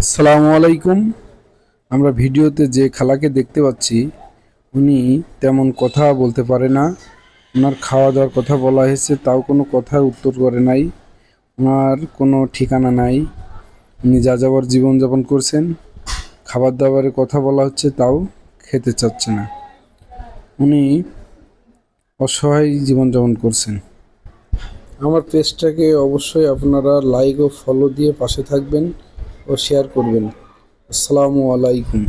আসসালামু আলাইকুম। আমরা ভিডিওতে যে খালাকে দেখতে পাচ্ছি উনি তেমন কথা বলতে পারে না। ওনার খাওয়া দাওয়ার কথা বলা হয়েছে, তাও কোনো কথার উত্তর করে নাই। ওনার কোনো ঠিকানা নাই। উনি যাযাবর জীবনযাপন করছেন। খাবার দাবারের কথা বলা হচ্ছে, তাও খেতে চাচ্ছে না। উনি অসহায় জীবনযাপন করছেন। আমার পেজটাকে অবশ্যই আপনারা লাইক ও ফলো দিয়ে পাশে থাকবেন ও শেয়ার করবেন। আসসালামু আলাইকুম।